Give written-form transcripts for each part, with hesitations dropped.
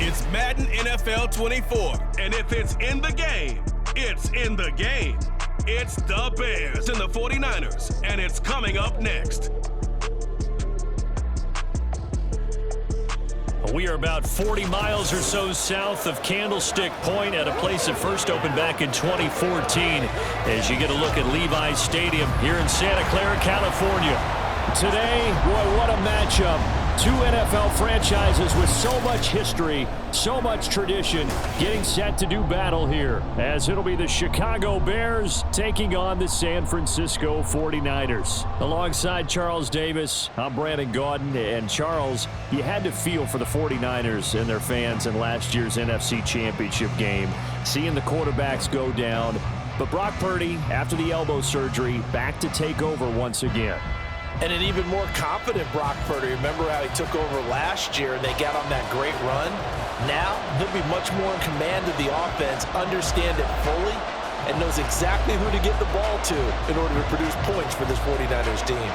It's Madden NFL 24, and if it's in the game, it's in the game. It's the Bears and the 49ers, and it's coming up next. We are about 40 miles or so south of Candlestick Point at a place that first opened back in 2014 as you get a look at Levi's Stadium here in Santa Clara, California. Today, boy, what a matchup. Two NFL franchises with so much history, so much tradition, getting set to do battle here, as it'll be the Chicago Bears taking on the San Francisco 49ers. Alongside Charles Davis, I'm Brandon Gaudin, and Charles, you had to feel for the 49ers and their fans in last year's NFC Championship game, seeing the quarterbacks go down. But Brock Purdy, after the elbow surgery, back to take over once again. And an even more confident Brock Purdy. Remember how he took over last year and they got on that great run? Now, he'll be much more in command of the offense, understand it fully, and knows exactly who to get the ball to in order to produce points for this 49ers team.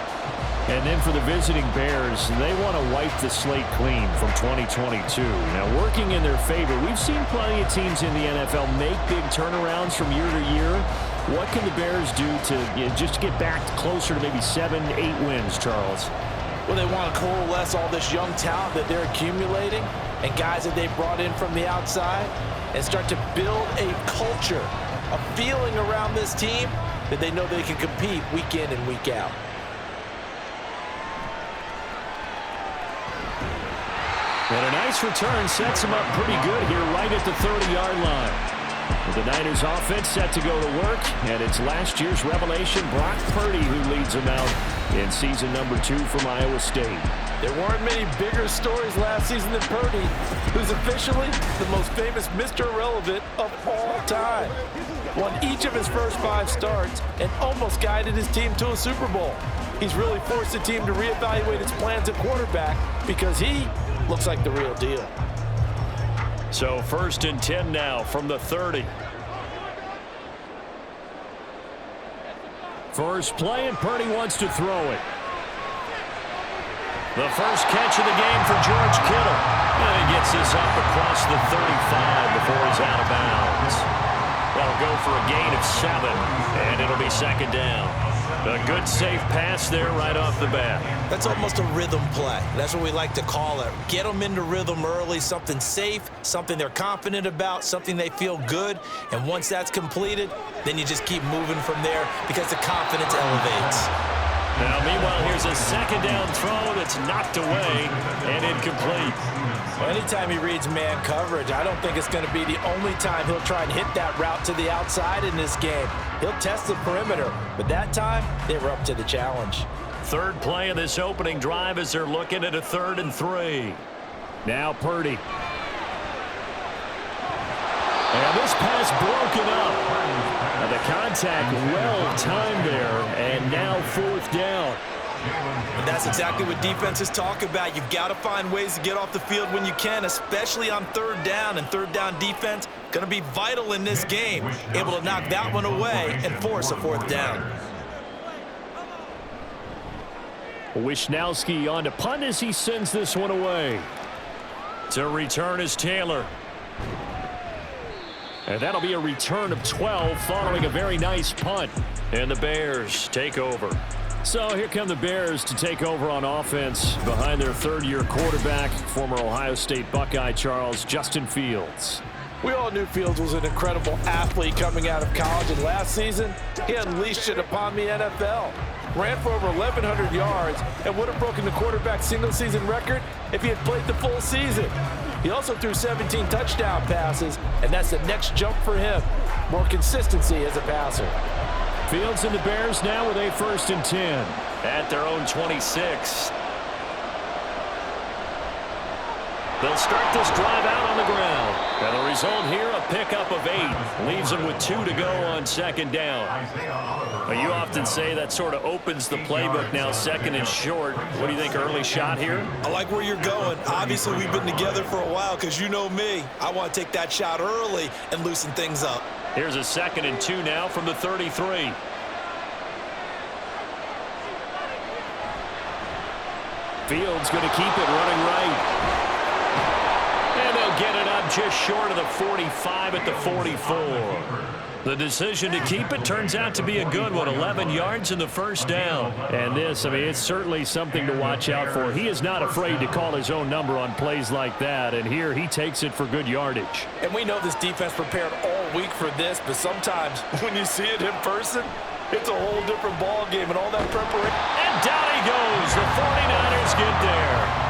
And then for the visiting Bears, they want to wipe the slate clean from 2022. Now, working in their favor, we've seen plenty of teams in the NFL make big turnarounds from year to year. What can the Bears do to just get back closer to maybe 7, 8 wins, Charles? Well, they want to coalesce all this young talent that they're accumulating and guys that they brought in from the outside and start to build a culture, a feeling around this team that they know they can compete week in and week out. And a nice return sets them up pretty good here right at the 30-yard line. The Niners offense set to go to work, and it's last year's revelation, Brock Purdy, who leads them out in season number 2 from Iowa State. There weren't many bigger stories last season than Purdy, who's officially the most famous Mr. Irrelevant of all time. Won each of his first 5 starts and almost guided his team to a Super Bowl. He's really forced the team to reevaluate its plans at quarterback because he looks like the real deal. So 1st and 10 now from the 30. First play, and Purdy wants to throw it. The first catch of the game for George Kittle. And he gets this up across the 35 before he's out of bounds. That'll go for a gain of 7, and it'll be 2nd down. A good, safe pass there right off the bat. That's almost a rhythm play. That's what we like to call it. Get them into rhythm early, something safe, something they're confident about, something they feel good. And once that's completed, then you just keep moving from there because the confidence elevates. Now, meanwhile, here's a 2nd down throw that's knocked away and incomplete. Well, anytime he reads man coverage, I don't think it's going to be the only time he'll try and hit that route to the outside in this game. He'll test the perimeter, but that time, they were up to the challenge. 3rd play of this opening drive as they're looking at a 3rd and 3. Now Purdy. And this pass broken up. Now the contact well timed there, and now 4th down. And that's exactly what defenses talk about. You've got to find ways to get off the field when you can, especially on 3rd down. And 3rd down defense going to be vital in this game, able to knock that one away and force a 4th down. Wishnowski on to punt as he sends this one away. To return is Taylor. And that'll be a return of 12 following a very nice punt. And the Bears take over. So here come the Bears to take over on offense behind their 3rd-year quarterback, former Ohio State Buckeye Justin Fields. We all knew Fields was an incredible athlete coming out of college, and last season, he unleashed it upon the NFL. Ran for over 1,100 yards and would have broken the quarterback's single-season record if he had played the full season. He also threw 17 touchdown passes, and that's the next jump for him. More consistency as a passer. Fields and the Bears now with a 1st and 10 at their own 26. They'll start this drive out on the ground. And the result here, a pickup of 8. Leaves them with 2 to go on 2nd down. But you often say that sort of opens the playbook now, 2nd and short. What do you think, early shot here? I like where you're going. Obviously, we've been together for a while because you know me. I want to take that shot early and loosen things up. Here's a 2nd and 2 now from the 33. Fields going to keep it running right. And they'll get it just short of the 45 at the 44. The decision to keep it turns out to be a good one. 11 yards in the first down. And this, I mean, it's certainly something to watch out for. He is not afraid to call his own number on plays like that. And here he takes it for good yardage. And we know this defense prepared all week for this, but sometimes when you see it in person, it's a whole different ball game and all that preparation. And down he goes. The 49ers get there.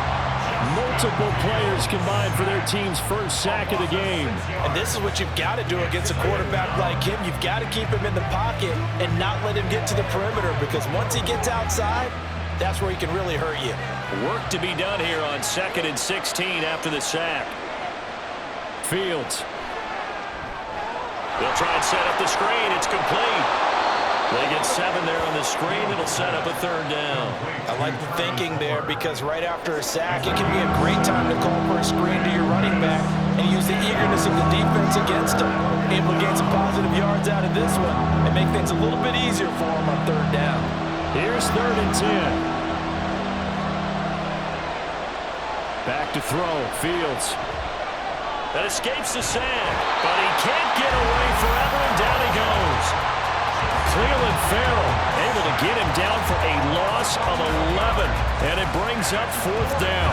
Multiple players combined for their team's first sack of the game. And this is what you've got to do against a quarterback like him. You've got to keep him in the pocket and not let him get to the perimeter, because once he gets outside, that's where he can really hurt you. Work to be done here on 2nd and 16 after the sack. Fields. They'll try and set up the screen. It's complete. They get 7 there on the screen. It'll set up a 3rd down. I like the thinking there, because right after a sack, it can be a great time to call for a screen to your running back and use the eagerness of the defense against him. Able to gain some positive yards out of this one and make things a little bit easier for him on 3rd down. Here's 3rd and 10. Back to throw. Fields. That escapes the sack, but he can't get away forever, and down he goes. Cleveland Farrell able to get him down for a loss of 11, and it brings up 4th down.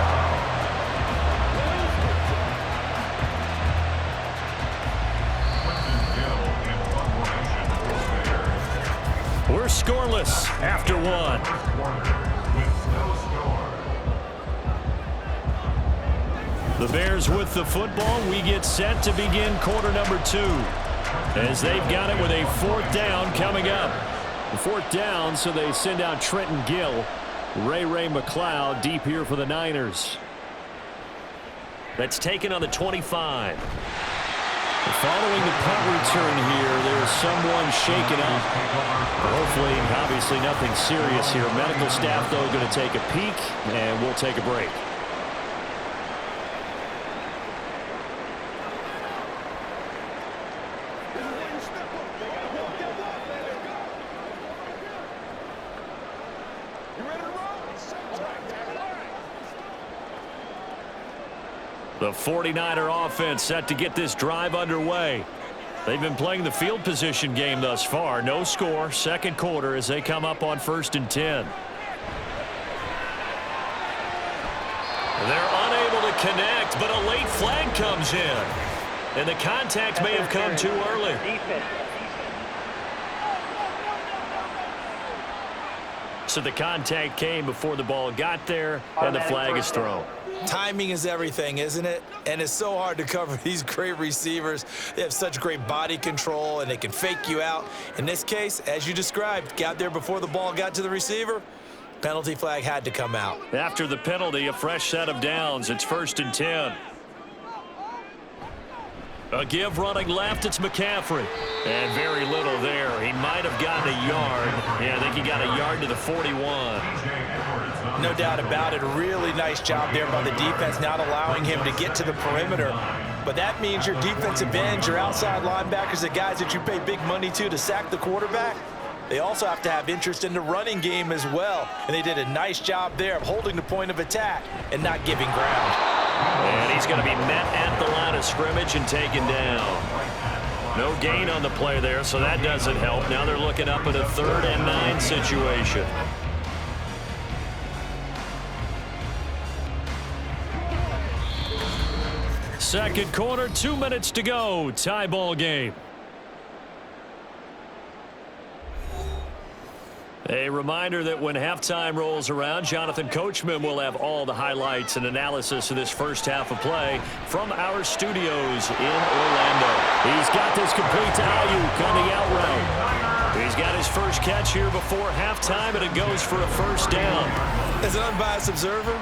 We're scoreless after 1. The Bears with the football. We get set to begin quarter number 2. As they've got it with a 4th down coming up. The 4th down, so they send out Trenton Gill. Ray McLeod deep here for the Niners. That's taken on the 25. Following the punt return here, there's someone shaken up. Hopefully, obviously nothing serious here. Medical staff, though, going to take a peek, and we'll take a break. The 49er offense set to get this drive underway. They've been playing the field position game thus far. No score, 2nd quarter as they come up on 1st and 10. They're unable to connect, but a late flag comes in. And the contact may have come too early. So the contact came before the ball got there, and the flag is thrown. Timing is everything, isn't it? And it's so hard to cover these great receivers. They have such great body control, and they can fake you out. In this case, as you described, got there before the ball got to the receiver. Penalty flag had to come out. After the penalty, a fresh set of downs. It's 1st and 10. A give running left, it's McCaffrey. And very little there. He might have gotten a yard. Yeah, I think he got a yard to the 41. No doubt about it. A really nice job there by the defense, not allowing him to get to the perimeter. But that means your defensive ends, your outside linebackers, the guys that you pay big money to sack the quarterback, they also have to have interest in the running game as well. And they did a nice job there of holding the point of attack and not giving ground. And he's going to be met at the line of scrimmage and taken down. No gain on the play there, so that doesn't help. Now they're looking up at a 3rd and 9 situation. Second quarter, 2 minutes to go. Tie ball game. A reminder that when halftime rolls around, Jonathan Coachman will have all the highlights and analysis of this first half of play from our studios in Orlando. He's got this complete to Ayuk on the out route. He's got his first catch here before halftime, and it goes for a 1st down. As an unbiased observer,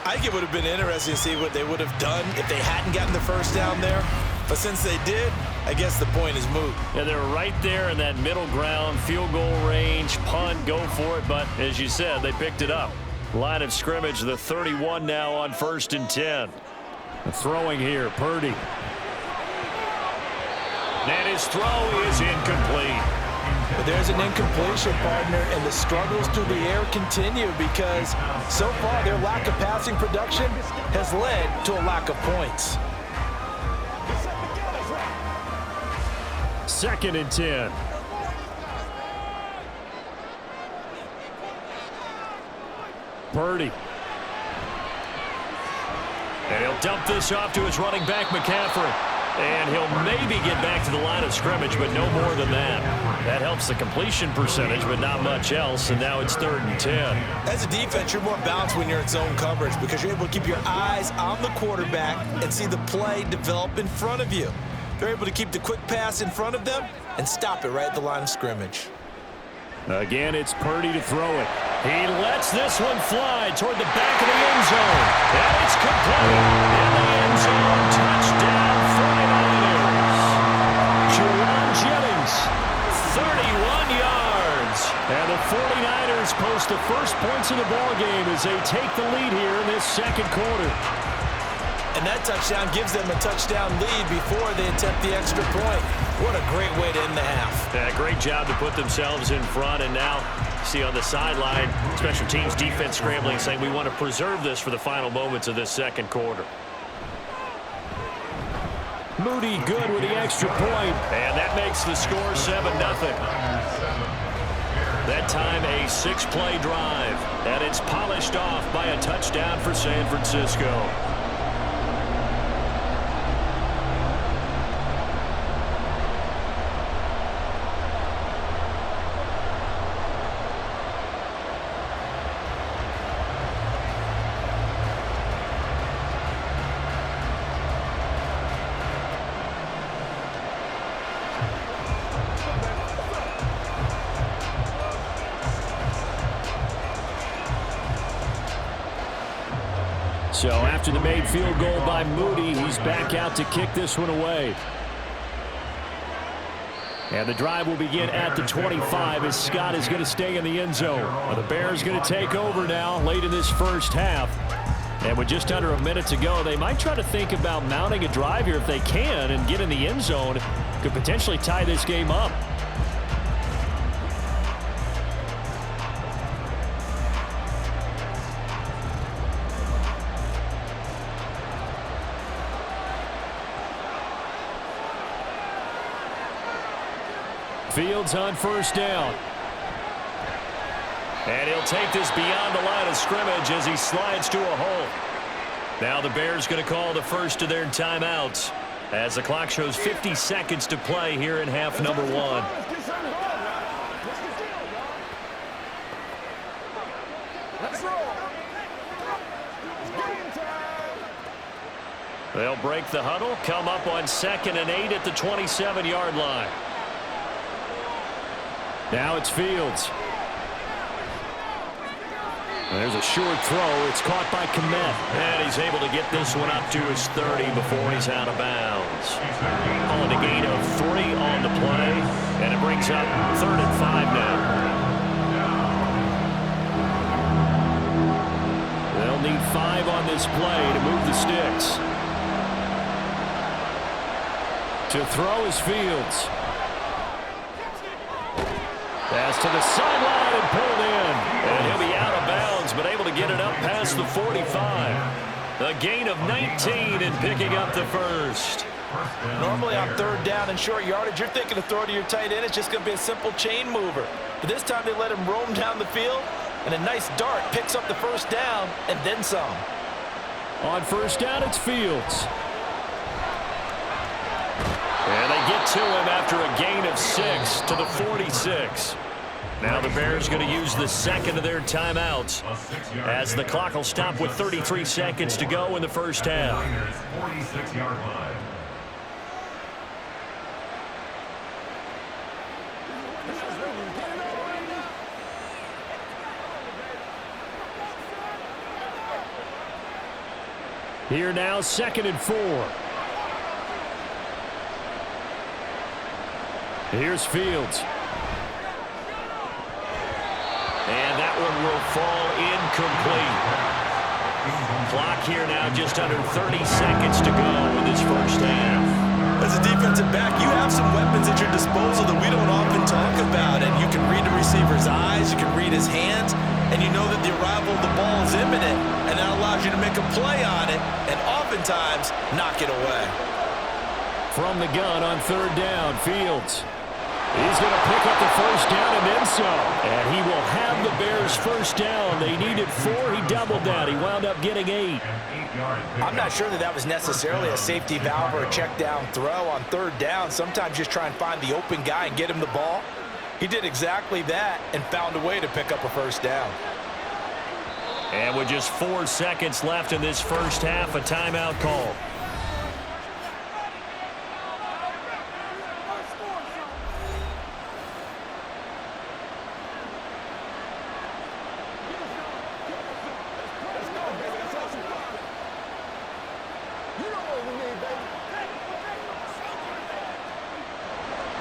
I think it would have been interesting to see what they would have done if they hadn't gotten the 1st down there. But since they did, I guess the point is moot. Yeah, they're right there in that middle ground, field goal range, punt, go for it. But as you said, they picked it up. Line of scrimmage, the 31 now on 1st and 10. Throwing here, Purdy. And his throw is incomplete. But there's an incompletion, partner, and the struggles through the air continue because so far their lack of passing production has led to a lack of points. 2nd and 10. Purdy. And he'll dump this off to his running back, McCaffrey. And he'll maybe get back to the line of scrimmage, but no more than that. That helps the completion percentage, but not much else, and now it's 3rd and 10. As a defense, you're more balanced when you're in zone coverage because you're able to keep your eyes on the quarterback and see the play develop in front of you. They're able to keep the quick pass in front of them and stop it right at the line of scrimmage. Again, it's Purdy to throw it. He lets this one fly toward the back of the end zone. And it's complete. In the end zone, touchdown 49ers. Juwan Jennings, 31 yards. And the 49ers post the first points of the ballgame as they take the lead here in this 2nd quarter. And that touchdown gives them a touchdown lead before they attempt the extra point. What a great way to end the half. Yeah, great job to put themselves in front, and now see on the sideline, special teams defense scrambling, saying we want to preserve this for the final moments of this 2nd quarter. Moody good with the extra point, and that makes the score 7-0. That time a 6-play drive, and it's polished off by a touchdown for San Francisco. So after the made field goal by Moody, he's back out to kick this one away. And the drive will begin at the 25 as Scott is going to stay in the end zone. Well, the Bears going to take over now late in this first half. And with just under a minute to go, they might try to think about mounting a drive here if they can and get in the end zone. Could potentially tie this game up. Fields on first down. And he'll take this beyond the line of scrimmage as he slides to a hole. Now the Bears going to call the first of their timeouts as the clock shows 50 seconds to play here in half number 1. They'll break the huddle, come up on 2nd and 8 at the 27-yard line. Now it's Fields. There's a short throw. It's caught by Kmet. And he's able to get this one up to his 30 before he's out of bounds. Calling a gain of 3 on the play. And it brings up 3rd and 5 now. They'll need 5 on this play to move the sticks. To throw is Fields. Pass to the sideline and pulled in. And he'll be out of bounds, but able to get it up past the 45. A gain of 19 and picking up the first. Normally on 3rd down and short yardage, you're thinking to throw to your tight end. It's just going to be a simple chain mover. But this time they let him roam down the field, and a nice dart picks up the first down and then some. On first down, it's Fields. And they get to him after a gain of 6 to the 46. Now the Bears going to use the 2nd of their timeouts as the clock will stop with 33 seconds to go in the first half. 46-yard line. Here now, 2nd and 4. Here's Fields. And that one will fall incomplete. Clock here now just under 30 seconds to go in this first half. As a defensive back, you have some weapons at your disposal that we don't often talk about. And you can read the receiver's eyes, you can read his hands, and you know that the arrival of the ball is imminent. And that allows you to make a play on it and oftentimes knock it away. From the gun on third down, Fields. He's going to pick up the first down and then some. And he will have the Bears first down. They needed 4. He doubled that. He wound up getting 8. I'm not sure that was necessarily a safety valve or a check down throw on third down. Sometimes just try and find the open guy and get him the ball. He did exactly that and found a way to pick up a first down. And with just 4 seconds left in this first half, a timeout call.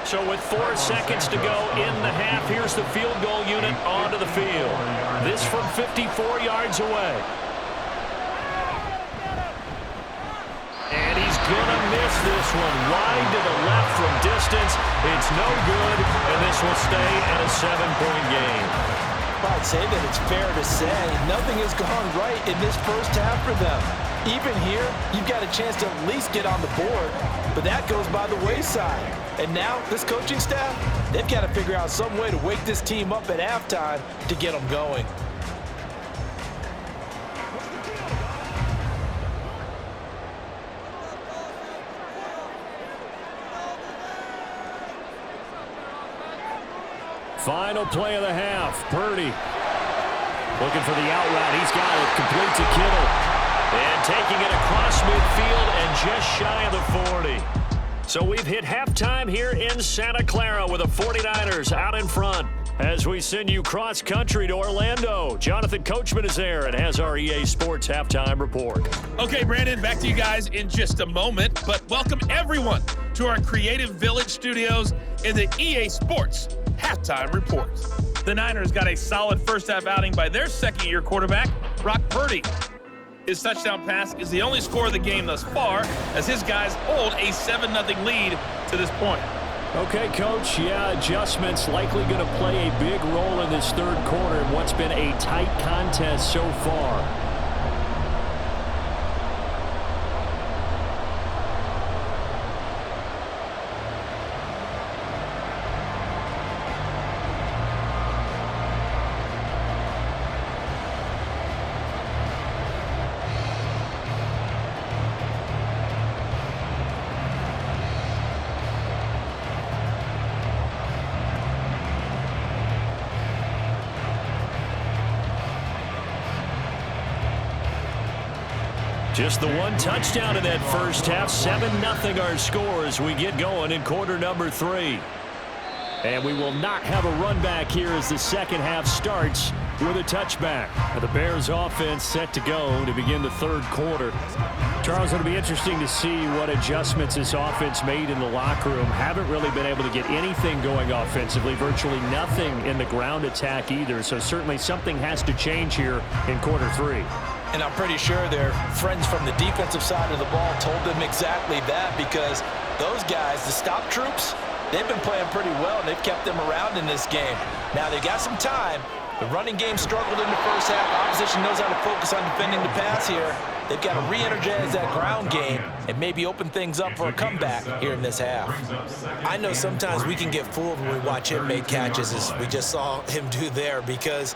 So with 4 seconds to go in the half, here's the field goal unit onto the field. This from 54 yards away. And he's going to miss this one. Wide to the left from distance. It's no good, and this will stay at a 7-point game. I'd say that it's fair to say nothing has gone right in this first half for them. Even here, you've got a chance to at least get on the board, but that goes by the wayside. And now, this coaching staff, they've got to figure out some way to wake this team up at halftime to get them going. Final play of the half. Purdy looking for the out route. He's got it. Complete to Kittle. And taking it across midfield and just shy of the 40. So we've hit halftime here in Santa Clara with the 49ers out in front. As we send you cross-country to Orlando, Jonathan Coachman is there and has our EA Sports halftime report. Okay, Brandon, back to you guys in just a moment. But welcome everyone to our Creative Village studios in the EA Sports halftime report. The Niners got a solid first-half outing by their second-year quarterback, Brock Purdy. His touchdown pass is the only score of the game thus far, as his guys hold a 7-0 lead to this point. Okay, Coach, adjustments likely going to play a big role in this third quarter in what's been a tight contest so far. Just the one touchdown in that first half. 7-0 our score as we get going in quarter number 3. And we will not have a run back here as the second half starts with a touchback. The Bears offense set to go to begin the third quarter. Charles, it'll be interesting to see what adjustments this offense made in the locker room. Haven't really been able to get anything going offensively, virtually nothing in the ground attack either. So certainly something has to change here in quarter 3. And I'm pretty sure their friends from the defensive side of the ball told them exactly that, because those guys, the stop troops, they've been playing pretty well, and they've kept them around in this game. Now, they've got some time. The running game struggled in the first half. Opposition knows how to focus on defending the pass here. They've got to re-energize that ground game and maybe open things up for a comeback here in this half. I know sometimes we can get fooled when we watch him make catches, as we just saw him do there, because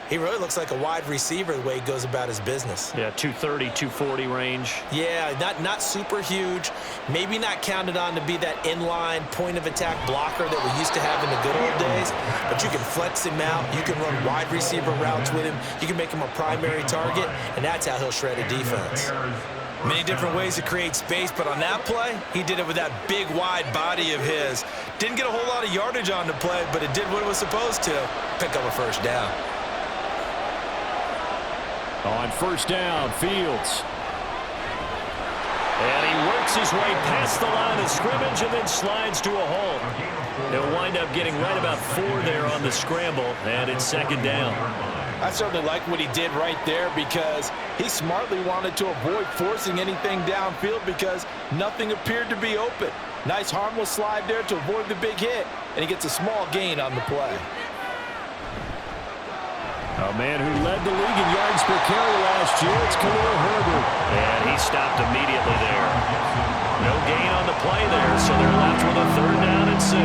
he really looks like a wide receiver the way he goes about his business. Yeah, 230, 240 range. Yeah, not super huge. Maybe not counted on to be that inline point-of-attack blocker that we used to have in the good old days. But you can flex him out. You can run wide receiver routes with him. You can make him a primary target, and that's how he'll shred a defense. Many different ways to create space, but on that play, he did it with that big, wide body of his. Didn't get a whole lot of yardage on the play, but it did what it was supposed to, pick up a first down. On first down, Fields. And he works his way past the line of scrimmage and then slides to a halt. He'll wind up getting right about 4 there on the scramble, and it's second down. I certainly like what he did right there, because he smartly wanted to avoid forcing anything downfield because nothing appeared to be open. Nice harmless slide there to avoid the big hit, and he gets a small gain on the play. A man who led the league in yards per carry last year, it's Khalil Herbert. And he stopped immediately there. No gain on the play there, so they're left with a 3rd down and 6.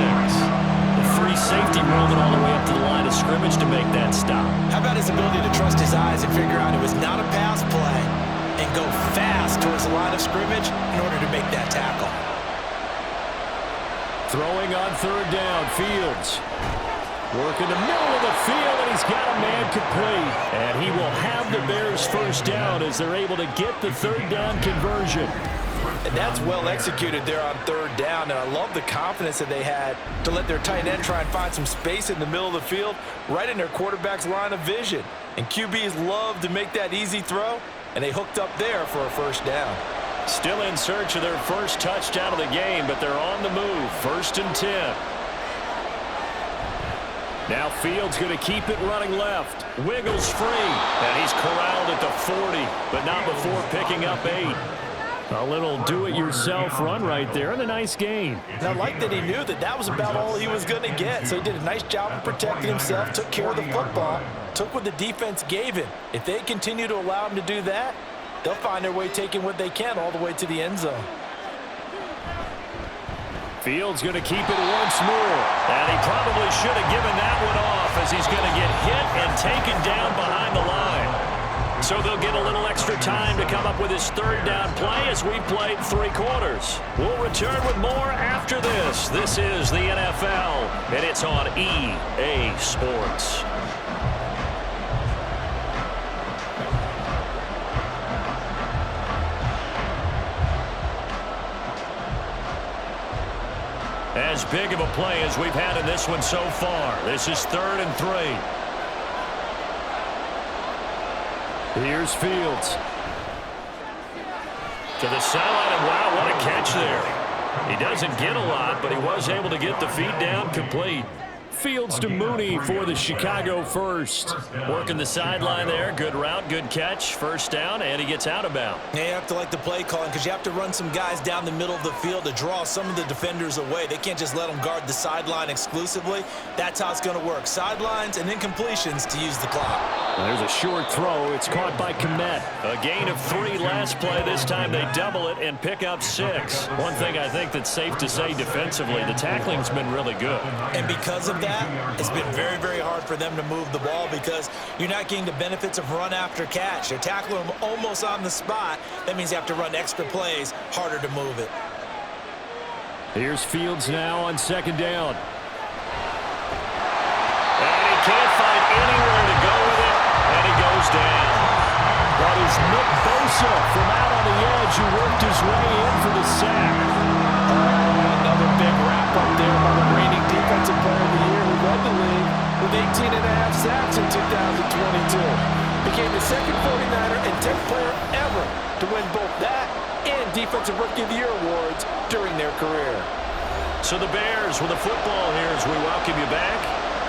The free safety roaming all the way up to the line of scrimmage to make that stop. How about his ability to trust his eyes and figure out it was not a pass play and go fast towards the line of scrimmage in order to make that tackle. Throwing on 3rd down, Fields. Working the middle of the field, and he's got a man complete. And he will have the Bears 1st down as they're able to get the 3rd down conversion. And that's well executed there on 3rd down. And I love the confidence that they had to let their tight end try and find some space in the middle of the field, right in their quarterback's line of vision. And QBs love to make that easy throw, and they hooked up there for a 1st down. Still in search of their first touchdown of the game, but they're on the move. 1st and 10. Now Fields going to keep it running left. Wiggles free. And he's corralled at the 40, but not before picking up 8. A little do-it-yourself run right there, and a nice gain. And I like that he knew that that was about all he was going to get. So he did a nice job of protecting himself, took care of the football, took what the defense gave him. If they continue to allow him to do that, they'll find their way taking what they can all the way to the end zone. Fields going to keep it once more. And he probably should have given that one off as he's going to get hit and taken down behind the line. So they'll get a little extra time to come up with his 3rd down play as we played 3 quarters. We'll return with more after this. This is the NFL, and it's on EA Sports. As big of a play as we've had in this one so far. This is 3rd and 3. Here's Fields. To the sideline, and wow, what a catch there. He doesn't get a lot, but he was able to get the feet down complete. Fields to Mooney for the Chicago 1st. Working the sideline there. Good route, good catch. 1st down, and he gets out of bounds. Yeah, you have to like the play calling because you have to run some guys down the middle of the field to draw some of the defenders away. They can't just let them guard the sideline exclusively. That's how it's going to work. Sidelines and incompletions to use the clock. There's a short throw. It's caught by Komet. A gain of 3 last play. This time they double it and pick up 6. One thing I think that's safe to say defensively, the tackling's been really good. And because of that, it's been very, very hard for them to move the ball because you're not getting the benefits of run after catch. They're tackling them almost on the spot. That means you have to run extra plays, harder to move it. Here's Fields now on 2nd down. And he can't find anywhere to go with it, and he goes down. That is Nick Bosa from out on the edge who worked his way in for the sack. Another big wrap-up there by the reigning defensive player of the year who led the league with 18.5 sacks in 2022. Became the 2nd 49er and 10th player ever to win both that and Defensive Rookie of the Year awards during their career. So the Bears with the football here as we welcome you back.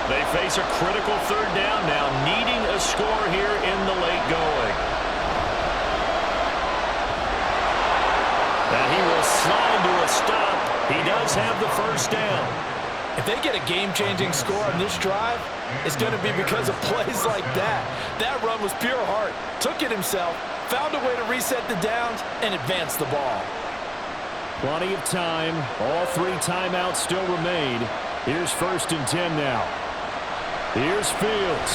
They face a critical 3rd down now, needing a score here in the late going. And he will slide to a stop. He does have the 1st down. If they get a game-changing score on this drive, it's going to be because of plays like that. That run was pure heart. Took it himself, found a way to reset the downs, and advance the ball. Plenty of time. All 3 timeouts still remain. Here's 1st and 10 now. Here's Fields.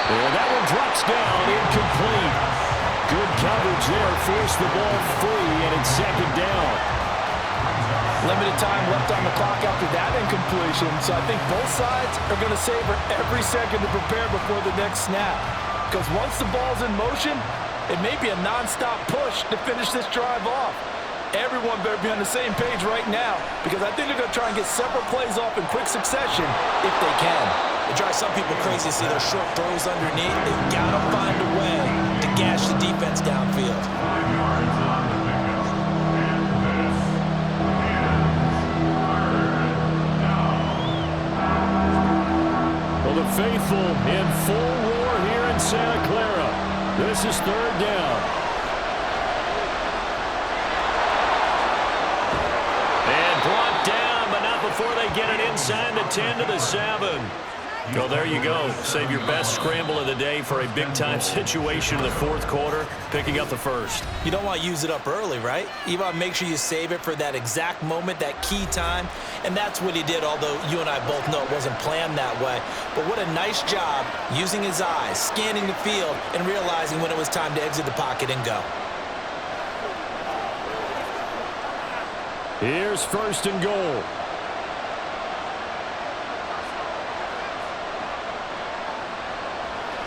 And that one drops down, incomplete. Good coverage there, forced the ball free, and it's 2nd down. Limited time left on the clock after that incompletion, so I think both sides are going to savor every second to prepare before the next snap. Because once the ball's in motion, it may be a non-stop push to finish this drive off. Everyone better be on the same page right now because I think they're going to try and get several plays off in quick succession if they can. It drives some people crazy to see those short throws underneath. They've got to find a way to gash the defense downfield. Well, the faithful in full roar here in Santa Clara. This is 3rd down. And brought down, but not before they get it inside the 10 to the 7. Well, there you go. Save your best scramble of the day for a big-time situation in the fourth quarter, picking up the first. You don't want to use it up early, right? You want to make sure you save it for that exact moment, that key time, and that's what he did, although you and I both know it wasn't planned that way. But what a nice job using his eyes, scanning the field, and realizing when it was time to exit the pocket and go. Here's first and goal.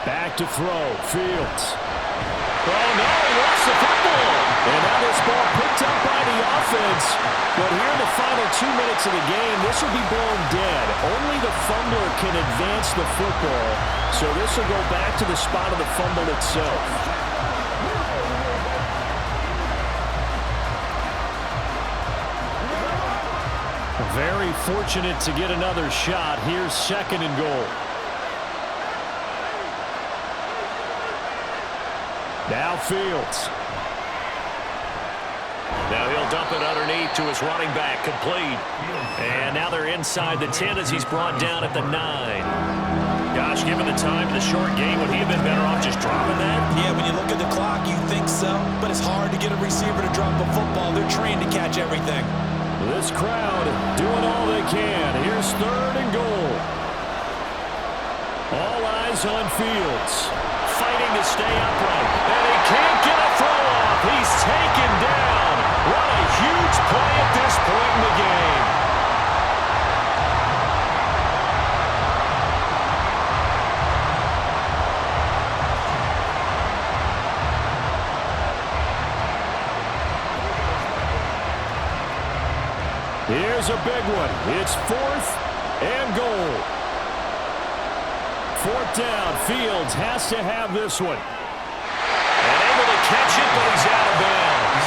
Back to throw, Fields. Oh, no, he lost the football. And now this ball picked up by the offense. But here in the final 2 minutes of the game, this will be blown dead. Only the fumbler can advance the football. So this will go back to the spot of the fumble itself. Very fortunate to get another shot. Here's second and goal. Now Fields. Now he'll dump it underneath to his running back, complete. And now they're inside the 10 as he's brought down at the 9. Gosh, given the time of the short game, would he have been better off just dropping that? Yeah, when you look at the clock, you think so. But it's hard to get a receiver to drop a football. They're trained to catch everything. This crowd doing all they can. Here's third and goal. All eyes on Fields. Fighting to stay upright. And he can't get a throw off. He's taken down. What a huge play at this point in the game. Here's a big one. It's fourth and goal. Fourth down, Fields has to have this one. And able to catch it, but he's out of bounds.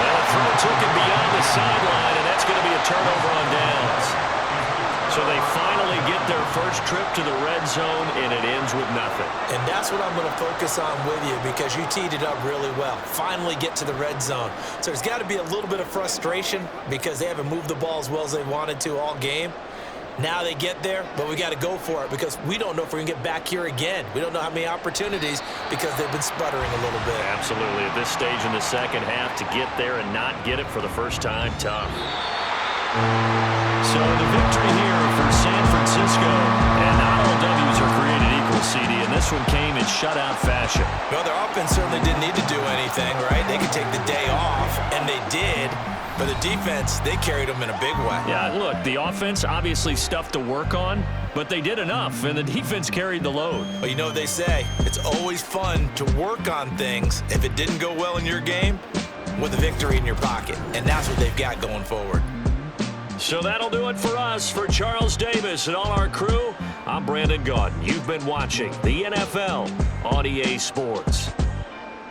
Well, the throw took it beyond the sideline, and that's going to be a turnover on downs. So they finally get their first trip to the red zone, and it ends with nothing. And that's what I'm going to focus on with you because you teed it up really well. Finally get to the red zone. So there's got to be a little bit of frustration because they haven't moved the ball as well as they wanted to all game. Now they get there, but we got to go for it because we don't know if we're going to get back here again. We don't know how many opportunities because they've been sputtering a little bit. Absolutely. At this stage in the second half, to get there and not get it for the first time, tough. So the victory here for San Francisco, and not all W's are created equal, CD, and this one came in shutout fashion. No, their offense certainly didn't need to do anything, right? They could take the day off, and they did. But the defense, they carried them in a big way. Yeah, look, the offense obviously stuff to work on, but they did enough, and the defense carried the load. Well, you know what they say. It's always fun to work on things if it didn't go well in your game with a victory in your pocket, and that's what they've got going forward. So that'll do it for us. For Charles Davis and all our crew, I'm Brandon Gaudin. You've been watching the NFL on EA Sports.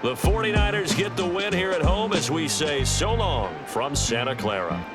The 49ers get the win here at home as we say so long from Santa Clara.